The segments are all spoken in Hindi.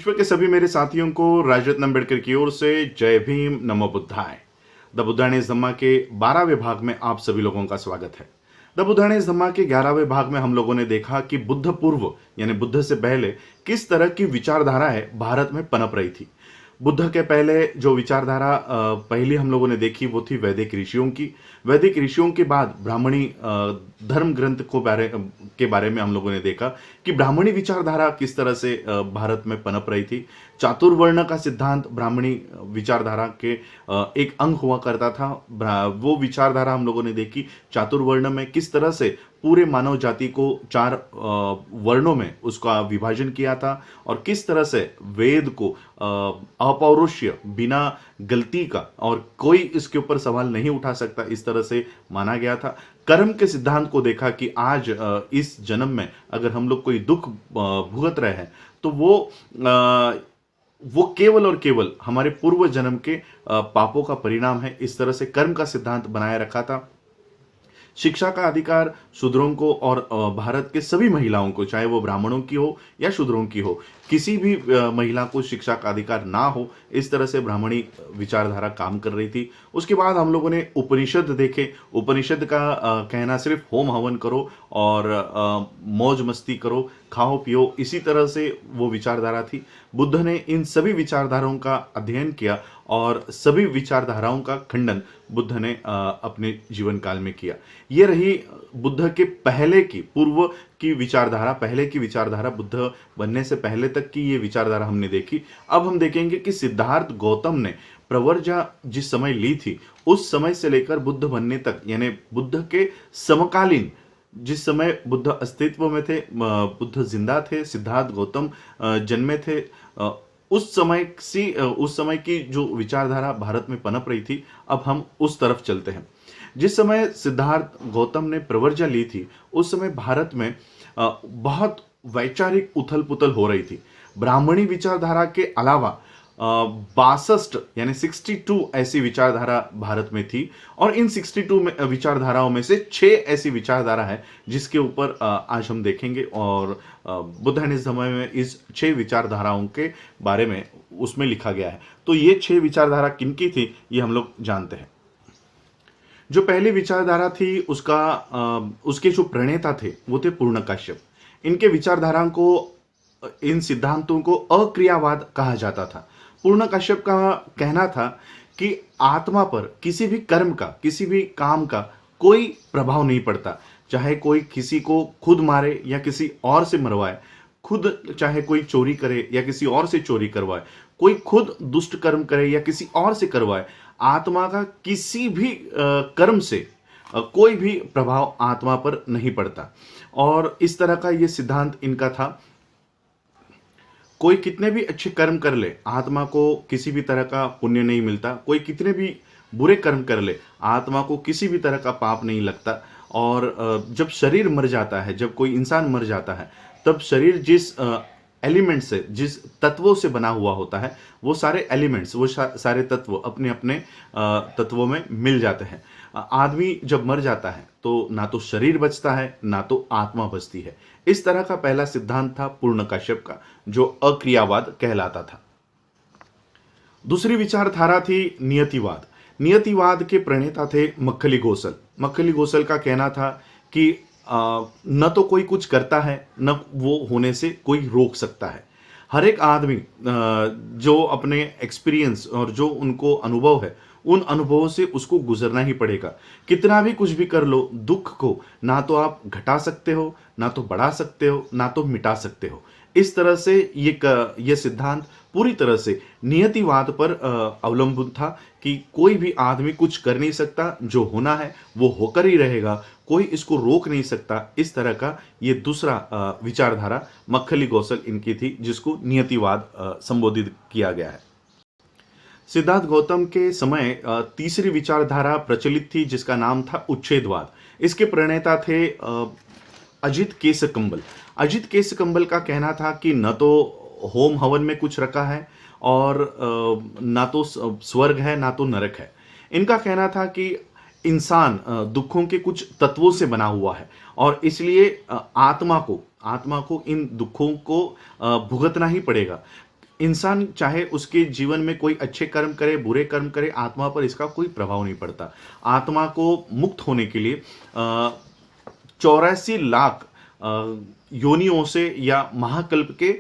विश्व के सभी मेरे साथियों को राजरत्न अम्बेडकर की ओर से जय भीम, नमो बुद्धाय। द बुद्धानेस धम्मा के 12वें भाग में आप सभी लोगों का स्वागत है। द बुद्धानेस धम्मा के 11वें भाग में हम लोगों ने देखा कि बुद्ध पूर्व यानी बुद्ध से पहले किस तरह की विचारधाराएं भारत में पनप रही थी। बुद्ध के पहले जो विचारधारा पहली हम लोगों ने देखी वो थी वैदिक ऋषियों की। वैदिक ऋषियों के बाद ब्राह्मणी धर्म ग्रंथ के बारे में हम लोगों ने देखा कि ब्राह्मणी विचारधारा किस तरह से भारत में पनप रही थी। चातुर्वर्ण का सिद्धांत ब्राह्मणी विचारधारा के एक अंग हुआ करता था। वो विचारधारा हम लोगों ने देखी चातुर्वर्ण में किस तरह से पूरे मानव जाति को 4 वर्णों में उसका विभाजन किया था और किस तरह से वेद को अपौरुष्य, बिना गलती का और कोई इसके ऊपर सवाल नहीं उठा सकता, इस तरह से माना गया था। कर्म के सिद्धांत को देखा कि आज इस जन्म में अगर हम लोग कोई दुख भुगत रहे हैं तो वो केवल और केवल हमारे पूर्व जन्म के पापों का परिणाम है। इस तरह से कर्म का सिद्धांत बनाए रखा था। शिक्षा का अधिकार शूद्रों को और भारत के सभी महिलाओं को, चाहे वो ब्राह्मणों की हो या शूद्रों की हो, किसी भी महिला को शिक्षा का अधिकार ना हो, इस तरह से ब्राह्मणी विचारधारा काम कर रही थी। उसके बाद हम लोगों ने उपनिषद देखे। उपनिषद का कहना सिर्फ होम हवन करो और मौज मस्ती करो, खाओ पियो, इसी तरह से वो विचारधारा थी। बुद्ध ने इन सभी विचारधाराओं का अध्ययन किया और सभी विचारधाराओं का खंडन बुद्ध ने अपने जीवन काल में किया। ये रही बुद्ध के पहले की पूर्व की विचारधारा, पहले की विचारधारा, बुद्ध बनने से पहले तक की ये विचारधारा हमने देखी। अब हम देखेंगे कि सिद्धार्थ गौतम ने प्रव्रजा जिस समय ली थी उस समय से लेकर बुद्ध बनने तक, यानी बुद्ध के समकालीन, जिस समय बुद्ध अस्तित्व में थे, बुद्ध जिंदा थे, सिद्धार्थ गौतम जन्मे थे, उस समय की जो विचारधारा भारत में पनप रही थी, अब हम उस तरफ चलते हैं। जिस समय सिद्धार्थ गौतम ने प्रव्रजा ली थी उस समय भारत में बहुत वैचारिक उथल पुथल हो रही थी। ब्राह्मणी विचारधारा के अलावा 62 यानी 62 ऐसी विचारधारा भारत में थी और इन 62 विचारधाराओं में से 6 ऐसी विचारधारा है जिसके ऊपर आज हम देखेंगे और बुद्धानेस धम्मा में इस 6 विचारधाराओं के बारे में उसमें लिखा गया है। तो ये 6 विचारधारा किनकी थी ये हम लोग जानते हैं। जो पहली विचारधारा थी उसके जो प्रणेता थे वो थे पूर्णकाश्यप। इनके विचारधारा को, इन सिद्धांतों को अक्रियावाद कहा जाता था। पूर्णकाश्यप का कहना था कि आत्मा पर किसी भी कर्म का, किसी भी काम का कोई प्रभाव नहीं पड़ता। चाहे कोई किसी को खुद मारे या किसी और से मरवाए, खुद चाहे कोई चोरी करे या किसी और से चोरी करवाए, कोई खुद दुष्ट कर्म करे या किसी और से करवाए, आत्मा का किसी भी कर्म से कोई भी प्रभाव आत्मा पर नहीं पड़ता। और इस तरह का ये सिद्धांत इनका था। कोई कितने भी अच्छे कर्म कर ले, आत्मा को किसी भी तरह का पुण्य नहीं मिलता। कोई कितने भी बुरे कर्म कर ले, आत्मा को किसी भी तरह का पाप नहीं लगता। और जब शरीर मर जाता है, जब कोई इंसान मर जाता है, तब शरीर जिस एलिमेंट से, जिस तत्वों से बना हुआ होता है, वो सारे एलिमेंट्स, वो सारे तत्व अपने अपने तत्वों में मिल जाते हैं। आदमी जब मर जाता है तो ना तो शरीर बचता है ना तो आत्मा बचती है। इस तरह का पहला सिद्धांत था पूर्णकाश्यप का, जो अक्रियावाद कहलाता था। दूसरी विचारधारा थी नियतिवाद। नियतिवाद के प्रणेता थे मक्खली गोसल। मक्खली गोसल का कहना था कि न तो कोई कुछ करता है न वो होने से कोई रोक सकता है। हर एक आदमी जो अपने एक्सपीरियंस और जो उनको अनुभव है, उन अनुभवों से उसको गुजरना ही पड़ेगा। कितना भी कुछ भी कर लो, दुख को ना तो आप घटा सकते हो, ना तो बढ़ा सकते हो, ना तो मिटा सकते हो। इस तरह से ये सिद्धांत पूरी तरह से नियतिवाद पर अवलंबन था कि कोई भी आदमी कुछ कर नहीं सकता, जो होना है वो होकर ही रहेगा, कोई इसको रोक नहीं सकता। इस तरह का ये दूसरा विचारधारा मक्खली गोसल इनकी थी, जिसको नियतिवाद संबोधित किया गया है। सिद्धार्थ गौतम के समय तीसरी विचारधारा प्रचलित थी जिसका नाम था उच्छेदवाद। इसके प्रणेता थे अजित केसकंबल। अजित केसकंबल का कहना था कि न तो होम हवन में कुछ रखा है और ना तो स्वर्ग है ना तो नरक है। इनका कहना था कि इंसान दुखों के कुछ तत्वों से बना हुआ है और इसलिए आत्मा को इन दुखों को भुगतना ही पड़ेगा। इंसान चाहे उसके जीवन में कोई अच्छे कर्म करे, बुरे कर्म करे, आत्मा पर इसका कोई प्रभाव नहीं पड़ता। आत्मा को मुक्त होने के लिए 84 लाख योनियों से या महाकल्प के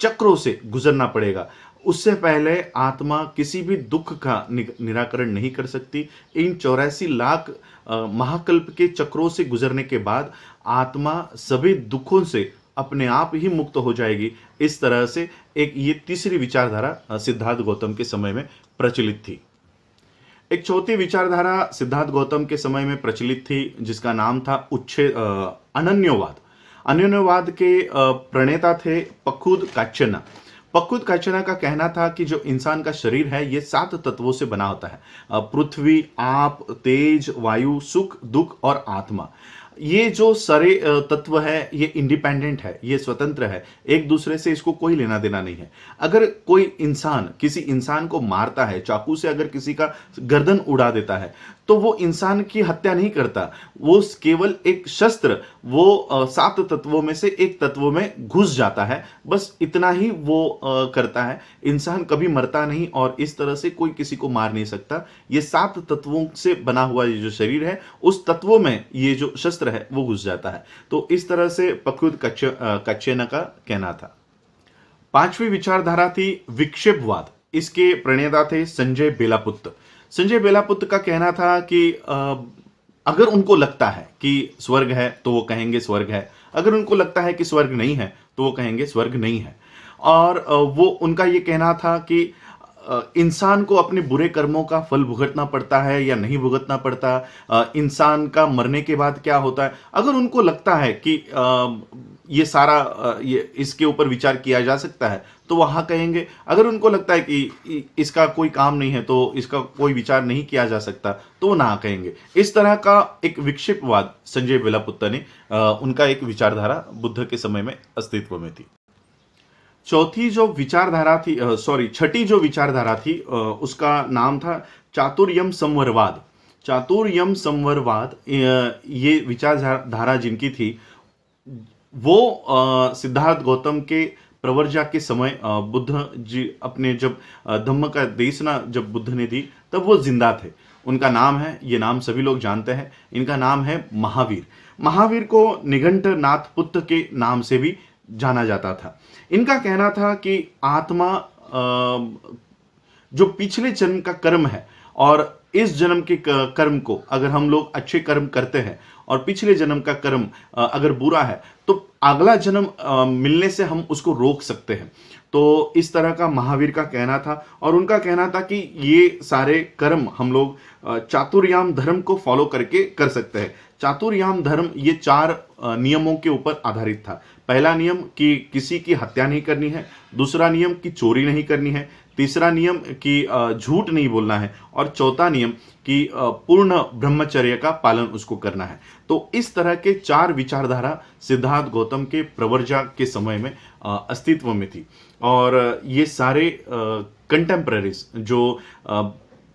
चक्रों से गुजरना पड़ेगा। उससे पहले आत्मा किसी भी दुख का निराकरण नहीं कर सकती। इन 84 लाख महाकल्प के चक्रों से गुजरने के बाद आत्मा सभी दुखों से अपने आप ही मुक्त हो जाएगी। इस तरह से एक ये तीसरी विचारधारा सिद्धार्थ गौतम के समय में प्रचलित थी। एक चौथी विचारधारा सिद्धार्थ गौतम के समय में प्रचलित थी जिसका नाम था अनन्यवाद। अनन्यवाद के प्रणेता थे पखुद काच्यना। पखुद काच्यना का कहना था कि जो इंसान का शरीर है ये 7 तत्वों से बना होता है, पृथ्वी, आप, तेज, वायु, सुख, दुख और आत्मा। ये जो सारे तत्व है ये इंडिपेंडेंट है, ये स्वतंत्र है, एक दूसरे से इसको कोई लेना देना नहीं है। अगर कोई इंसान किसी इंसान को मारता है, चाकू से अगर किसी का गर्दन उड़ा देता है, तो वो इंसान की हत्या नहीं करता, वो केवल एक शस्त्र वो 7 तत्वों में से एक तत्व में घुस जाता है, बस इतना ही वो करता है। इंसान कभी मरता नहीं और इस तरह से कोई किसी को मार नहीं सकता। ये 7 तत्वों से बना हुआ ये जो शरीर है उस तत्वों में ये जो शस्त्र है वो घुस जाता है। तो इस तरह से पखुद काच्यना का कहना था। 5वीं विचारधारा थी विक्षेपवाद। इसके प्रणेता थे संजय बेलापुत्र। संजय बेलापुत्र का कहना था कि अगर उनको लगता है कि स्वर्ग है तो वो कहेंगे स्वर्ग है, अगर उनको लगता है कि स्वर्ग नहीं है तो वो कहेंगे स्वर्ग नहीं है। और वो उनका ये कहना था कि इंसान को अपने बुरे कर्मों का फल भुगतना पड़ता है या नहीं भुगतना पड़ता, इंसान का मरने के बाद क्या होता है। अगर उनको लगता है कि ये सारा ये इसके ऊपर विचार किया जा सकता है तो वहाँ कहेंगे। अगर उनको लगता है कि इसका कोई काम नहीं है, तो इसका कोई विचार नहीं किया जा सकता, तो वो ना कहेंगे। इस तरह का एक विक्षेपवाद संजय बेलापुत्र ने उनका एक विचारधारा बुद्ध के समय में अस्तित्व में थी। छठी जो विचारधारा थी उसका नाम था चातुर्यम संवरवाद। चातुर्यम संवरवाद ये विचारधारा जिनकी थी वो सिद्धार्थ गौतम के प्रवर्जा के समय बुद्ध जी अपने जब धम्म का देशना जब बुद्ध ने दी तब वो जिंदा थे। उनका नाम है, ये नाम सभी लोग जानते हैं, इनका नाम है महावीर। महावीर को निघंटनाथ पुत्र के नाम से भी जाना जाता था। इनका कहना था कि आत्मा जो पिछले जन्म का कर्म है और इस जन्म के कर्म को अगर हम लोग अच्छे कर्म करते हैं और पिछले जन्म का कर्म अगर बुरा है तो अगला जन्म मिलने से हम उसको रोक सकते हैं। तो इस तरह का महावीर का कहना था और उनका कहना था कि ये सारे कर्म हम लोग चातुर्याम धर्म को फॉलो करके कर सकते हैं। चातुर्याम धर्म ये 4 नियमों के ऊपर आधारित था। पहला नियम कि किसी की हत्या नहीं करनी है, दूसरा नियम कि चोरी नहीं करनी है, तीसरा नियम कि झूठ नहीं बोलना है और चौथा नियम कि पूर्ण ब्रह्मचर्य का पालन उसको करना है। तो इस तरह के 4 विचारधारा सिद्धार्थ गौतम के प्रवर्जा के समय में अस्तित्व में थी और ये सारे कंटेम्पररीज जो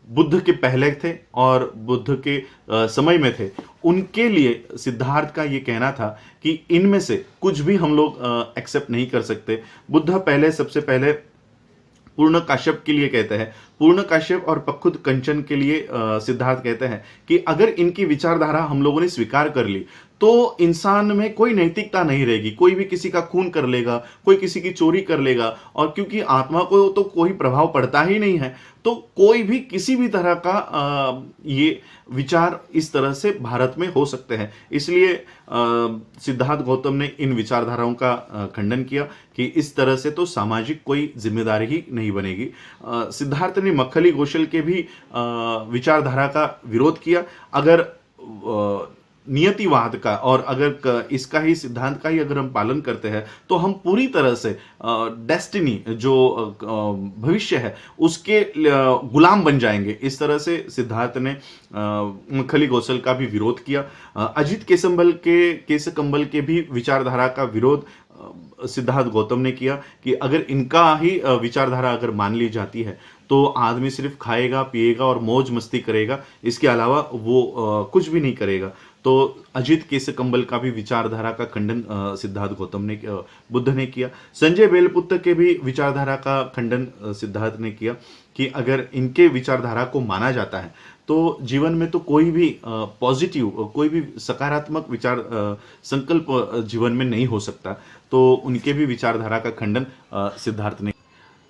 बुद्ध के पहले थे और बुद्ध के समय में थे, उनके लिए सिद्धार्थ का ये कहना था कि इनमें से कुछ भी हम लोग एक्सेप्ट नहीं कर सकते। बुद्ध सबसे पहले पूर्ण काश्यप के लिए कहते हैं, पूर्ण काश्यप और पखुद कंचन के लिए सिद्धार्थ कहते हैं कि अगर इनकी विचारधारा हम लोगों ने स्वीकार कर ली तो इंसान में कोई नैतिकता नहीं रहेगी। कोई भी किसी का खून कर लेगा, कोई किसी की चोरी कर लेगा और क्योंकि आत्मा को तो कोई प्रभाव पड़ता ही नहीं है तो कोई भी किसी भी तरह का ये विचार इस तरह से भारत में हो सकते हैं। इसलिए सिद्धार्थ गौतम ने इन विचारधाराओं का खंडन किया कि इस तरह से तो सामाजिक कोई जिम्मेदारी ही नहीं बनेगी। सिद्धार्थ ने मक्खली कौशल के भी विचारधारा का विरोध किया। अगर नियतिवाद का और अगर इसका ही सिद्धांत का ही अगर हम पालन करते हैं तो हम पूरी तरह से डेस्टिनी जो भविष्य है उसके गुलाम बन जाएंगे। इस तरह से सिद्धार्थ ने मक्खली कौशल का भी विरोध किया। अजित केसकंबल के भी विचारधारा का विरोध सिद्धार्थ गौतम ने किया कि अगर इनका ही विचारधारा अगर मान ली जाती है तो आदमी सिर्फ खाएगा, पिएगा और मौज मस्ती करेगा, इसके अलावा वो कुछ भी नहीं करेगा। तो अजित केसकंबल का भी विचारधारा का खंडन सिद्धार्थ गौतम ने बुद्ध ने किया। संजय बेलपुत्र के भी विचारधारा का खंडन सिद्धार्थ ने किया कि अगर इनके विचारधारा को माना जाता है तो जीवन में तो कोई भी पॉजिटिव, कोई भी सकारात्मक विचार संकल्प जीवन में नहीं हो सकता। तो उनके भी विचारधारा का खंडन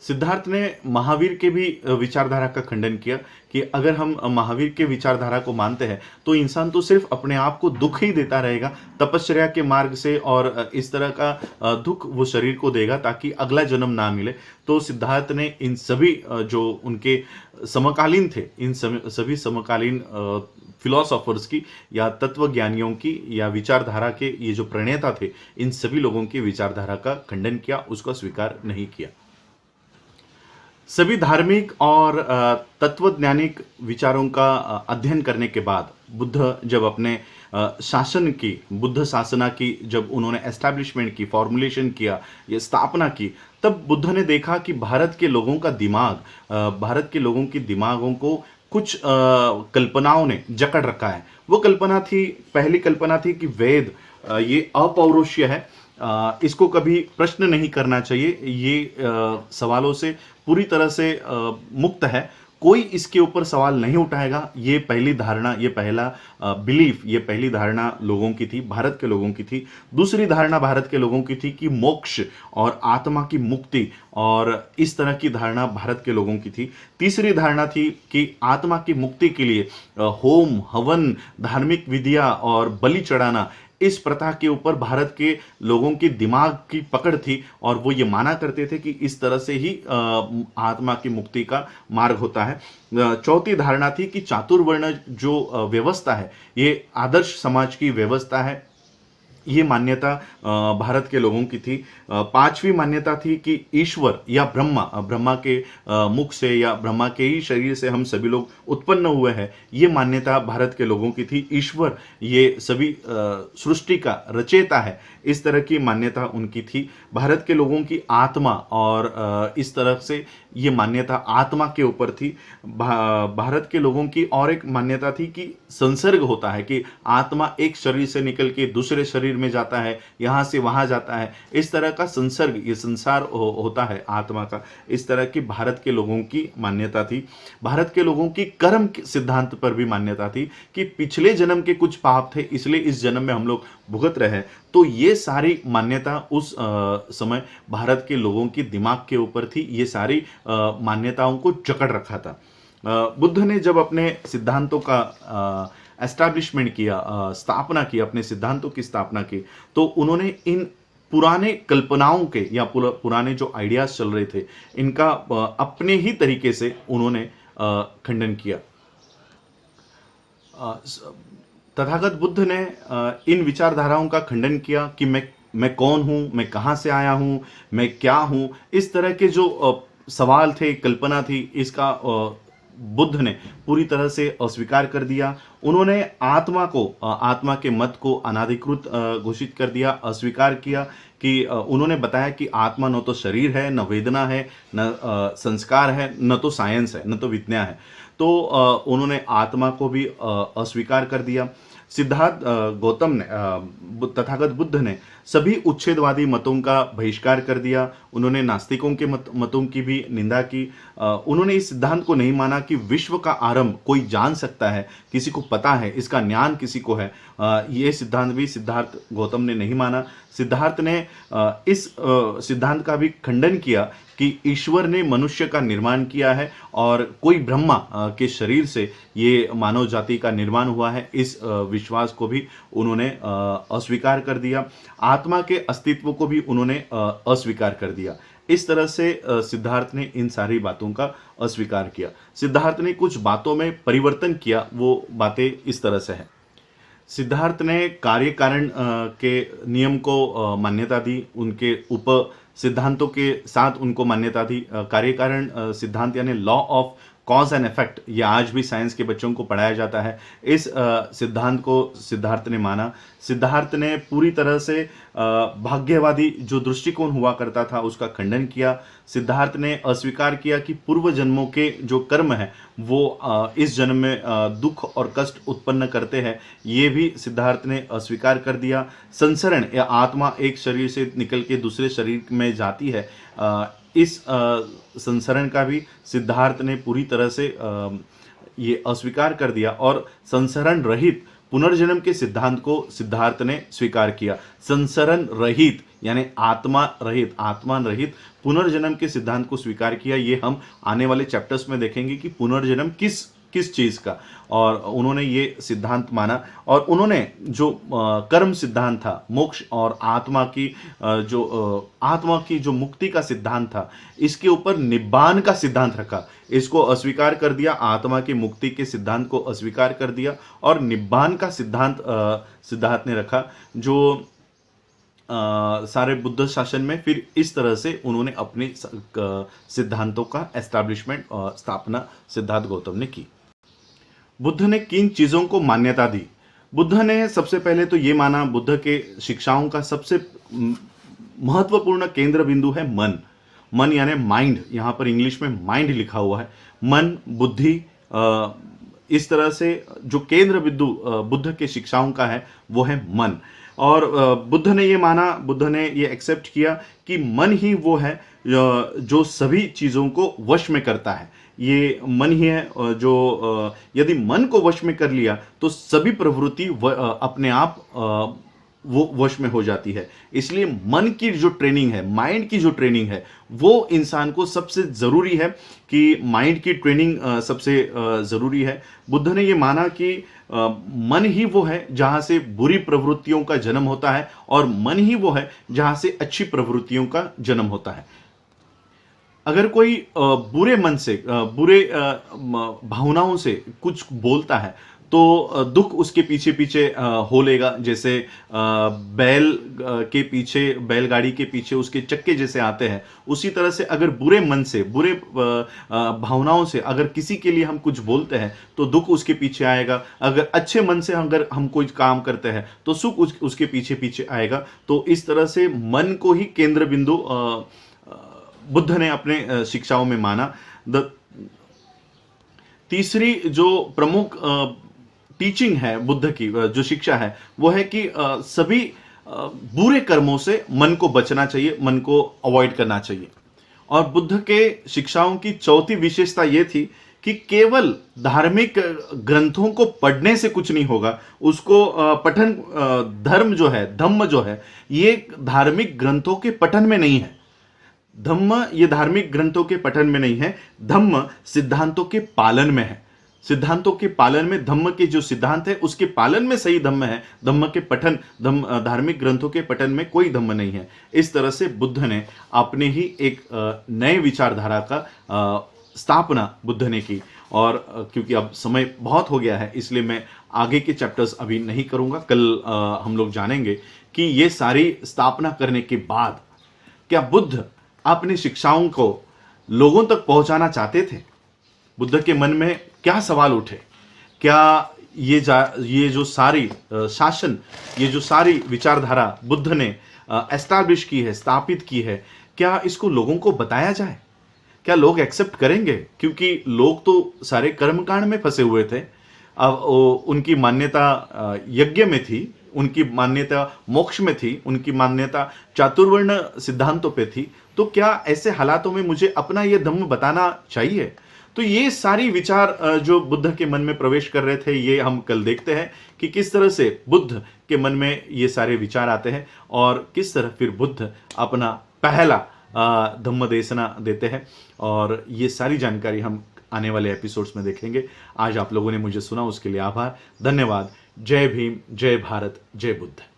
सिद्धार्थ ने महावीर के भी विचारधारा का खंडन किया कि अगर हम महावीर के विचारधारा को मानते हैं तो इंसान तो सिर्फ अपने आप को दुख ही देता रहेगा तपश्चर्या के मार्ग से, और इस तरह का दुख वो शरीर को देगा ताकि अगला जन्म ना मिले। तो सिद्धार्थ ने इन सभी जो उनके समकालीन थे, इन सभी समकालीन फिलोसोफर्स की या तत्वज्ञानियों की या विचारधारा के ये जो प्रणेता थे, इन सभी लोगों की विचारधारा का खंडन किया, उसको स्वीकार नहीं किया। सभी धार्मिक और तत्वज्ञानिक विचारों का अध्ययन करने के बाद बुद्ध जब अपने शासन की, बुद्ध शासना की जब उन्होंने एस्टैब्लिशमेंट की, फॉर्मुलेशन किया, ये स्थापना की, तब बुद्ध ने देखा कि भारत के लोगों का दिमाग, भारत के लोगों की दिमागों को कुछ कल्पनाओं ने जकड़ रखा है। वो कल्पना थी, पहली कल्पना थी कि वेद ये अपौरुषीय है, इसको कभी प्रश्न नहीं करना चाहिए, ये सवालों से पूरी तरह से मुक्त है, कोई इसके ऊपर सवाल नहीं उठाएगा। ये पहली धारणा, ये पहला बिलीफ, ये पहली धारणा लोगों की थी, भारत के लोगों की थी। दूसरी धारणा भारत के लोगों की थी कि मोक्ष और आत्मा की मुक्ति, और इस तरह की धारणा भारत के लोगों की थी। तीसरी धारणा थी कि आत्मा की मुक्ति के लिए होम, हवन, धार्मिक विधियां और बलि चढ़ाना, इस प्रथा के ऊपर भारत के लोगों की दिमाग की पकड़ थी, और वो ये माना करते थे कि इस तरह से ही आत्मा की मुक्ति का मार्ग होता है। चौथी धारणा थी कि चातुर्वर्ण जो व्यवस्था है, ये आदर्श समाज की व्यवस्था है, ये मान्यता भारत के लोगों की थी। पांचवी मान्यता थी कि ईश्वर या ब्रह्मा के मुख से या ब्रह्मा के ही शरीर से हम सभी लोग उत्पन्न हुए हैं, ये मान्यता भारत के लोगों की थी। ईश्वर ये सभी सृष्टि का रचयिता है, इस तरह की मान्यता उनकी थी। भारत के लोगों की आत्मा, और इस तरह से ये मान्यता आत्मा के ऊपर थी। भारत के लोगों की और एक मान्यता थी कि संसर्ग होता है, कि आत्मा एक शरीर से निकल के दूसरे शरीर में जाता है, यहाँ से वहाँ जाता है, इस तरह का संसर्ग, ये संसार होता है आत्मा का। इस तरह की भारत के लोगों की मान्यता थी। भारत के लोगों की कर्म सिद्धांत पर भी मान्यता थी कि पिछले जन्म के कुछ पाप थे, इसलिए इस जन्म में हम लोग भुगत रहे। तो ये सारी मान्यता उस समय भारत के लोगों की दिमाग के ऊपर थी, ये सारी मान्यताओं को जकड़ रखा था। बुद्ध ने जब अपने सिद्धांतों का एस्टैब्लिशमेंट किया, स्थापना की, अपने सिद्धांतों की स्थापना की, तो उन्होंने इन पुराने कल्पनाओं के या पुराने जो आइडियाज चल रहे थे, इनका अपने ही तरीके से उन्होंने खंडन किया। तथागत बुद्ध ने इन विचारधाराओं का खंडन किया कि मैं कौन हूँ, मैं कहाँ से आया हूँ, मैं क्या हूँ, इस तरह के जो सवाल थे, कल्पना थी, इसका बुद्ध ने पूरी तरह से अस्वीकार कर दिया। उन्होंने आत्मा के मत को अनाधिकृत घोषित कर दिया, अस्वीकार किया कि उन्होंने बताया कि आत्मा न तो शरीर है, न वेदना है, न संस्कार है, न तो साइंस है, न तो विज्ञान है। तो उन्होंने आत्मा को भी अस्वीकार कर दिया। सिद्धार्थ गौतम ने, तथागत बुद्ध ने सभी उच्छेदवादी मतों का बहिष्कार कर दिया। उन्होंने नास्तिकों के मतों की भी निंदा की। उन्होंने इस सिद्धांत को नहीं माना कि विश्व का आरंभ कोई जान सकता है, किसी को पता है, इसका ज्ञान किसी को है। ये सिद्धांत भी सिद्धार्थ गौतम ने नहीं माना। सिद्धार्थ ने इस सिद्धांत का भी खंडन किया कि ईश्वर ने मनुष्य का निर्माण किया है और कोई ब्रह्मा के शरीर से ये मानव जाति का निर्माण हुआ है। इस विश्वास को भी उन्होंने अस्वीकार कर दिया। आत्मा के अस्तित्व को भी उन्होंने अस्वीकार कर दिया। इस तरह से सिद्धार्थ ने इन सारी बातों का अस्वीकार किया। सिद्धार्थ ने कुछ बातों में परिवर्तन किया, वो बातें इस तरह से है। सिद्धार्थ ने कार्य कारण के नियम को मान्यता दी, उनके उप सिद्धांतों के साथ उनको मान्यता दी। कार्य कारण सिद्धांत यानी law of cause and effect, ये आज भी साइंस के बच्चों को पढ़ाया जाता है। इस सिद्धांत को सिद्धार्थ ने माना। सिद्धार्थ ने पूरी तरह से भाग्यवादी जो दृष्टिकोण हुआ करता था उसका खंडन किया। सिद्धार्थ ने अस्वीकार किया कि पूर्व जन्मों के जो कर्म है वो इस जन्म में दुख और कष्ट उत्पन्न करते हैं, ये भी सिद्धार्थ ने अस्वीकार कर दिया। संसरण या आत्मा एक शरीर से निकल के दूसरे शरीर में जाती है, इस संसरण का भी सिद्धार्थ ने पूरी तरह से ये अस्वीकार कर दिया और संसरण रहित पुनर्जन्म के सिद्धांत को सिद्धार्थ ने स्वीकार किया। संसरण रहित यानी आत्मा रहित पुनर्जन्म के सिद्धांत को स्वीकार किया। ये हम आने वाले चैप्टर्स में देखेंगे कि पुनर्जन्म किस चीज का, और उन्होंने ये सिद्धांत माना। और उन्होंने जो कर्म सिद्धांत था, मोक्ष और आत्मा की जो मुक्ति का सिद्धांत था, इसके ऊपर निब्बान का सिद्धांत रखा। इसको अस्वीकार कर दिया, आत्मा की मुक्ति के सिद्धांत को अस्वीकार कर दिया और निब्बान का सिद्धांत सिद्धार्थ ने रखा, जो सारे बुद्ध शासन में फिर इस तरह से उन्होंने अपने सिद्धांतों का एस्टैब्लिशमेंट स्थापना सिद्धार्थ गौतम ने की। बुद्ध ने किन चीजों को मान्यता दी? बुद्ध ने सबसे पहले तो ये माना, बुद्ध के शिक्षाओं का सबसे महत्वपूर्ण केंद्र बिंदु है मन यानी माइंड। यहां पर इंग्लिश में माइंड लिखा हुआ है। मन, बुद्धि, इस तरह से जो केंद्र बिंदु बुद्ध के शिक्षाओं का है वो है मन। और बुद्ध ने ये माना, बुद्ध ने ये एक्सेप्ट किया कि मन ही वो है जो सभी चीज़ों को वश में करता है। ये मन ही है जो यदि मन को वश में कर लिया तो सभी प्रवृत्ति अपने आप वो वश में हो जाती है। इसलिए मन की जो ट्रेनिंग है, माइंड की जो ट्रेनिंग है, वो इंसान को सबसे ज़रूरी है कि माइंड की ट्रेनिंग सबसे ज़रूरी है। बुद्ध ने ये माना कि मन ही वो है जहाँ से बुरी प्रवृत्तियों का जन्म होता है और मन ही वो है जहाँ से अच्छी प्रवृत्तियों का जन्म होता है। अगर कोई बुरे मन से, बुरे भावनाओं से कुछ बोलता है तो दुख उसके पीछे पीछे हो लेगा। जैसे बैलगाड़ी के पीछे उसके चक्के जैसे आते हैं, उसी तरह से अगर बुरे मन से, बुरे भावनाओं से अगर किसी के लिए हम कुछ बोलते हैं तो दुख उसके पीछे आएगा। अगर अच्छे मन से अगर हम कोई काम करते हैं तो सुख उसके पीछे पीछे आएगा। तो इस तरह से मन को ही केंद्र बिंदु बुद्ध ने अपने शिक्षाओं में माना। तीसरी जो प्रमुख टीचिंग है बुद्ध की, जो शिक्षा है, वो है कि सभी बुरे कर्मों से मन को बचना चाहिए, मन को अवॉइड करना चाहिए। और बुद्ध के शिक्षाओं की चौथी विशेषता ये थी कि केवल धार्मिक ग्रंथों को पढ़ने से कुछ नहीं होगा। उसको पठन, धर्म जो है, धम्म जो है, ये धार्मिक ग्रंथों के पठन में नहीं है। धम्म ये धार्मिक ग्रंथों के पठन में नहीं है, धम्म सिद्धांतों के पालन में है। सिद्धांतों के पालन में, धम्म के जो सिद्धांत है उसके पालन में सही धम्म है। धम्म के पठन, धार्मिक ग्रंथों के पठन में कोई धम्म नहीं है। इस तरह से बुद्ध ने अपने ही एक नए विचारधारा का स्थापना बुद्ध ने की। और क्योंकि अब समय बहुत हो गया है इसलिए मैं आगे के चैप्टर्स अभी नहीं करूंगा। कल हम लोग जानेंगे कि ये सारी स्थापना करने के बाद क्या बुद्ध अपनी शिक्षाओं को लोगों तक पहुंचाना चाहते थे। बुद्ध के मन में क्या सवाल उठे, क्या ये जो सारी शासन, ये जो सारी विचारधारा बुद्ध ने एस्टैब्लिश की है, स्थापित की है, क्या इसको लोगों को बताया जाए? क्या लोग एक्सेप्ट करेंगे? क्योंकि लोग तो सारे कर्मकांड में फंसे हुए थे। अब उनकी मान्यता यज्ञ में थी, उनकी मान्यता मोक्ष में थी, उनकी मान्यता चातुर्वर्ण सिद्धांतों पे थी। तो क्या ऐसे हालातों में मुझे अपना ये धम्म बताना चाहिए? तो ये सारी विचार जो बुद्ध के मन में प्रवेश कर रहे थे, ये हम कल देखते हैं कि किस तरह से बुद्ध के मन में ये सारे विचार आते हैं और किस तरह फिर बुद्ध अपना पहला धम्म देशना देते हैं। और ये सारी जानकारी हम आने वाले एपिसोड्स में देखेंगे। आज आप लोगों ने मुझे सुना, उसके लिए आभार, धन्यवाद। जय भीम, जय भारत, जय बुद्ध।